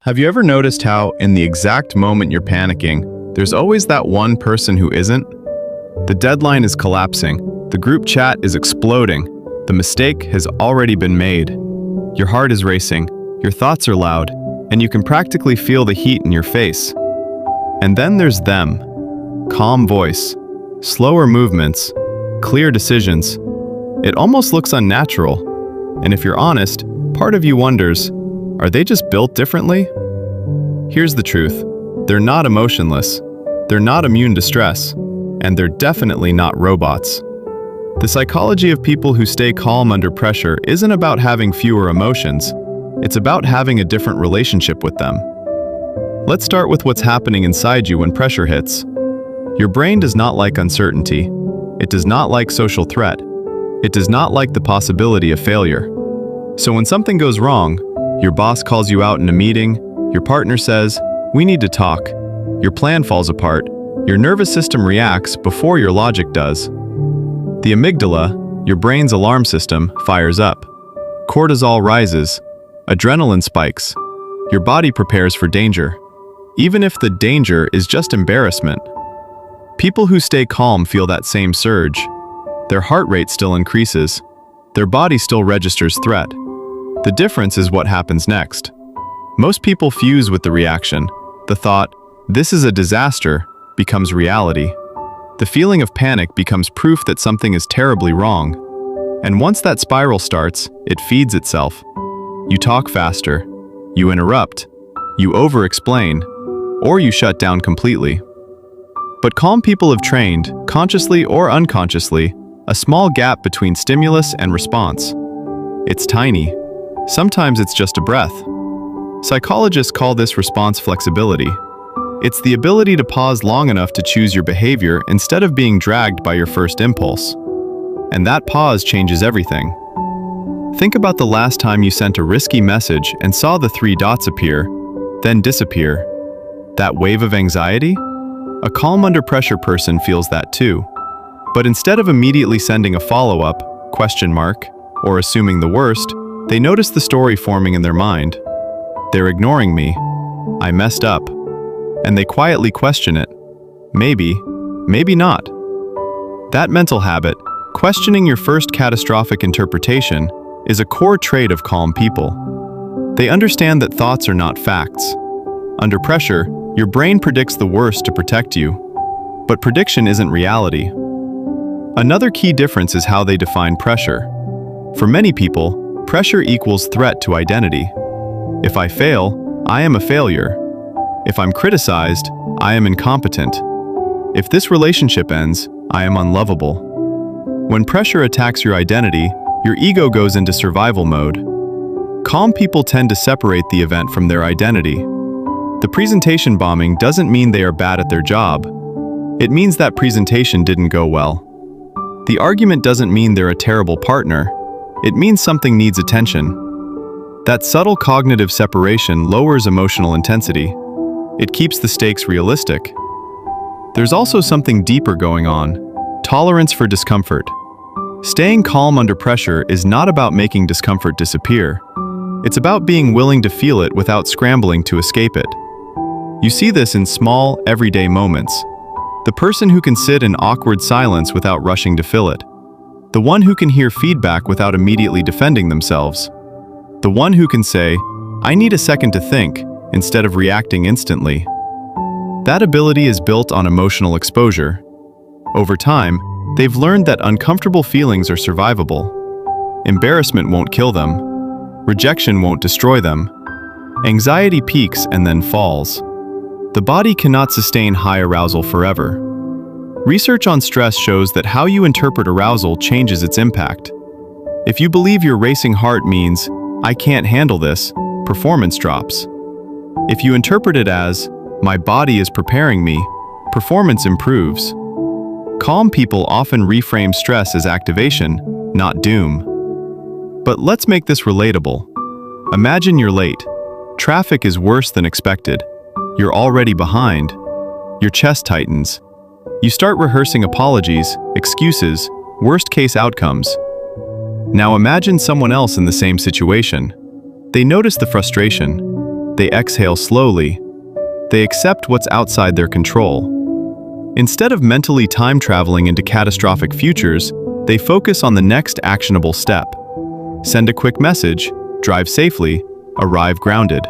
Have you ever noticed how, in the exact moment you're panicking, there's always that one person who isn't? The deadline is collapsing, the group chat is exploding, the mistake has already been made. Your heart is racing, your thoughts are loud, and you can practically feel the heat in your face. And then there's them. Calm voice, slower movements, clear decisions. It almost looks unnatural. And if you're honest, part of you wonders, are they just built differently? Here's the truth. They're not emotionless. They're not immune to stress. And they're definitely not robots. The psychology of people who stay calm under pressure isn't about having fewer emotions. It's about having a different relationship with them. Let's start with what's happening inside you when pressure hits. Your brain does not like uncertainty. It does not like social threat. It does not like the possibility of failure. So when something goes wrong, your boss calls you out in a meeting, your partner says, "We need to talk," your plan falls apart, your nervous system reacts before your logic does. The amygdala, your brain's alarm system, fires up. Cortisol rises. Adrenaline spikes. Your body prepares for danger, even if the danger is just embarrassment. People who stay calm feel that same surge. Their heart rate still increases. Their body still registers threat. The difference is what happens next. Most people fuse with the reaction. The thought, "This is a disaster," becomes reality. The feeling of panic becomes proof that something is terribly wrong. And once that spiral starts, it feeds itself. You talk faster. You interrupt. You over-explain. Or you shut down completely. But calm people have trained, consciously or unconsciously, a small gap between stimulus and response. It's tiny. Sometimes it's just a breath. Psychologists call this response flexibility. It's the ability to pause long enough to choose your behavior instead of being dragged by your first impulse. And that pause changes everything. Think about the last time you sent a risky message and saw the 3 dots appear, then disappear. That wave of anxiety? A calm under pressure person feels that too. But instead of immediately sending a follow-up, question mark, or assuming the worst, they notice the story forming in their mind. They're ignoring me. I messed up. And they quietly question it. Maybe, maybe not. That mental habit, questioning your first catastrophic interpretation, is a core trait of calm people. They understand that thoughts are not facts. Under pressure, your brain predicts the worst to protect you. But prediction isn't reality. Another key difference is how they define pressure. For many people, pressure equals threat to identity. If I fail, I am a failure. If I'm criticized, I am incompetent. If this relationship ends, I am unlovable. When pressure attacks your identity, your ego goes into survival mode. Calm people tend to separate the event from their identity. The presentation bombing doesn't mean they are bad at their job. It means that presentation didn't go well. The argument doesn't mean they're a terrible partner. It means something needs attention. That subtle cognitive separation lowers emotional intensity. It keeps the stakes realistic. There's also something deeper going on: tolerance for discomfort. Staying calm under pressure is not about making discomfort disappear. It's about being willing to feel it without scrambling to escape it. You see this in small, everyday moments. The person who can sit in awkward silence without rushing to fill it. The one who can hear feedback without immediately defending themselves. The one who can say, "I need a second to think," instead of reacting instantly. That ability is built on emotional exposure. Over time, they've learned that uncomfortable feelings are survivable. Embarrassment won't kill them. Rejection won't destroy them. Anxiety peaks and then falls. The body cannot sustain high arousal forever. Research on stress shows that how you interpret arousal changes its impact. If you believe your racing heart means, "I can't handle this," performance drops. If you interpret it as, "My body is preparing me," performance improves. Calm people often reframe stress as activation, not doom. But let's make this relatable. Imagine you're late. Traffic is worse than expected. You're already behind. Your chest tightens. You start rehearsing apologies, excuses, worst-case outcomes. Now imagine someone else in the same situation. They notice the frustration. They exhale slowly. They accept what's outside their control. Instead of mentally time traveling into catastrophic futures, they focus on the next actionable step. Send a quick message, drive safely, arrive grounded.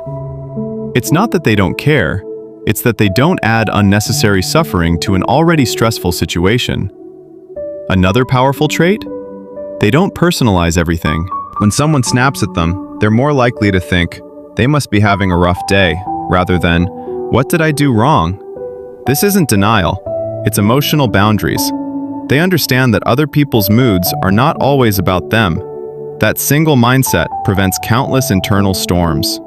It's not that they don't care, it's that they don't add unnecessary suffering to an already stressful situation. Another powerful trait? They don't personalize everything. When someone snaps at them, they're more likely to think, they must be having a rough day, rather than, what did I do wrong? This isn't denial, it's emotional boundaries. They understand that other people's moods are not always about them. That single mindset prevents countless internal storms.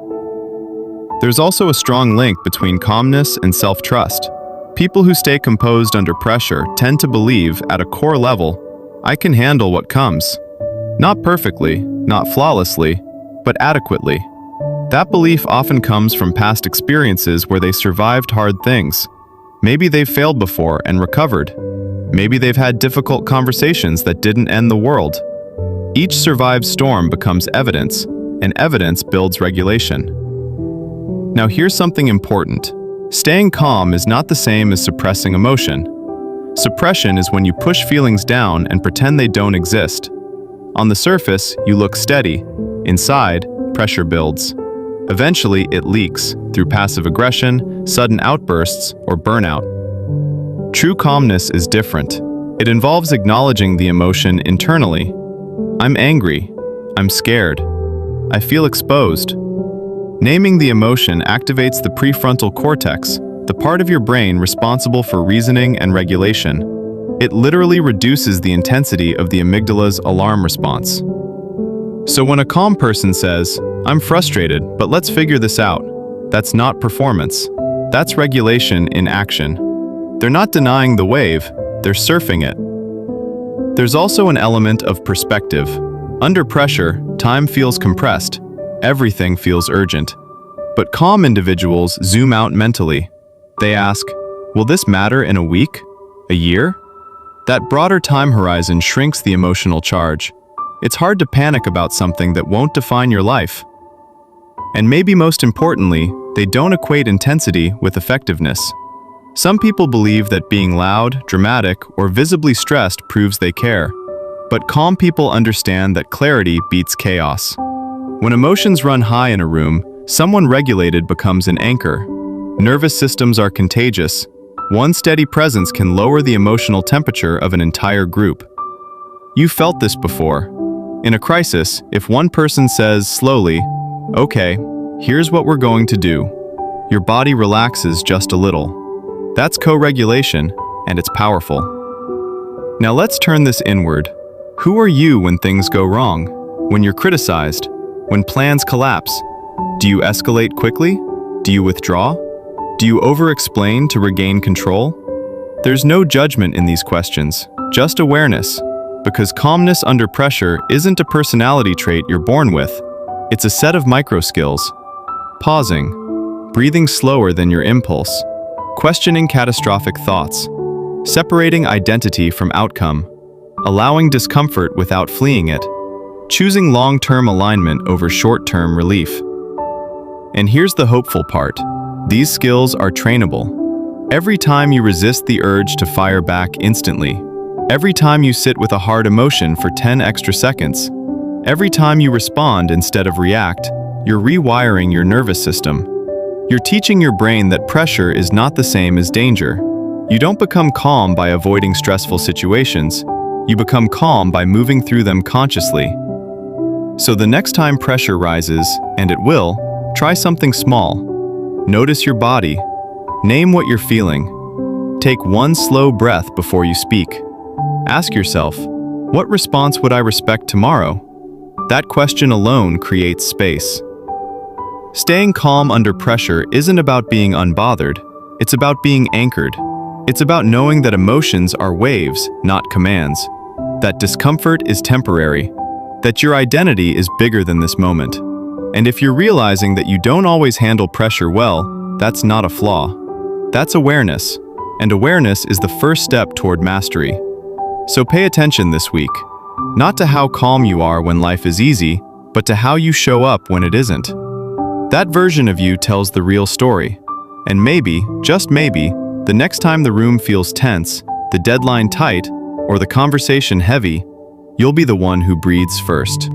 There's also a strong link between calmness and self-trust. People who stay composed under pressure tend to believe, at a core level, I can handle what comes. Not perfectly, not flawlessly, but adequately. That belief often comes from past experiences where they survived hard things. Maybe they've failed before and recovered. Maybe they've had difficult conversations that didn't end the world. Each survived storm becomes evidence, and evidence builds regulation. Now here's something important. Staying calm is not the same as suppressing emotion. Suppression is when you push feelings down and pretend they don't exist. On the surface, you look steady. Inside, pressure builds. Eventually, it leaks through passive aggression, sudden outbursts, or burnout. True calmness is different. It involves acknowledging the emotion internally. I'm angry. I'm scared. I feel exposed. Naming the emotion activates the prefrontal cortex, the part of your brain responsible for reasoning and regulation. It literally reduces the intensity of the amygdala's alarm response. So when a calm person says, I'm frustrated, but let's figure this out, that's not performance. That's regulation in action. They're not denying the wave, they're surfing it. There's also an element of perspective. Under pressure, time feels compressed. Everything feels urgent. But calm individuals zoom out mentally. They ask, will this matter in a week? A year? That broader time horizon shrinks the emotional charge. It's hard to panic about something that won't define your life. And maybe most importantly, they don't equate intensity with effectiveness. Some people believe that being loud, dramatic, or visibly stressed proves they care. But calm people understand that clarity beats chaos. When emotions run high in a room, someone regulated becomes an anchor. Nervous systems are contagious. One steady presence can lower the emotional temperature of an entire group. You've felt this before. In a crisis, if one person says slowly, okay, here's what we're going to do, your body relaxes just a little. That's co-regulation, and it's powerful. Now let's turn this inward. Who are you when things go wrong? When you're criticized? When plans collapse? Do you escalate quickly? Do you withdraw? Do you over-explain to regain control? There's no judgment in these questions, just awareness. Because calmness under pressure isn't a personality trait you're born with. It's a set of micro-skills. Pausing, breathing slower than your impulse, questioning catastrophic thoughts, separating identity from outcome, allowing discomfort without fleeing it, choosing long-term alignment over short-term relief. And here's the hopeful part. These skills are trainable. Every time you resist the urge to fire back instantly, every time you sit with a hard emotion for 10 extra seconds, every time you respond instead of react, you're rewiring your nervous system. You're teaching your brain that pressure is not the same as danger. You don't become calm by avoiding stressful situations. You become calm by moving through them consciously. So the next time pressure rises, and it will, try something small. Notice your body. Name what you're feeling. Take one slow breath before you speak. Ask yourself, what response would I respect tomorrow? That question alone creates space. Staying calm under pressure isn't about being unbothered. It's about being anchored. It's about knowing that emotions are waves, not commands. That discomfort is temporary. That your identity is bigger than this moment. And if you're realizing that you don't always handle pressure well, that's not a flaw. That's awareness. And awareness is the first step toward mastery. So pay attention this week. Not to how calm you are when life is easy, but to how you show up when it isn't. That version of you tells the real story. And maybe, just maybe, the next time the room feels tense, the deadline tight, or the conversation heavy, you'll be the one who breathes first.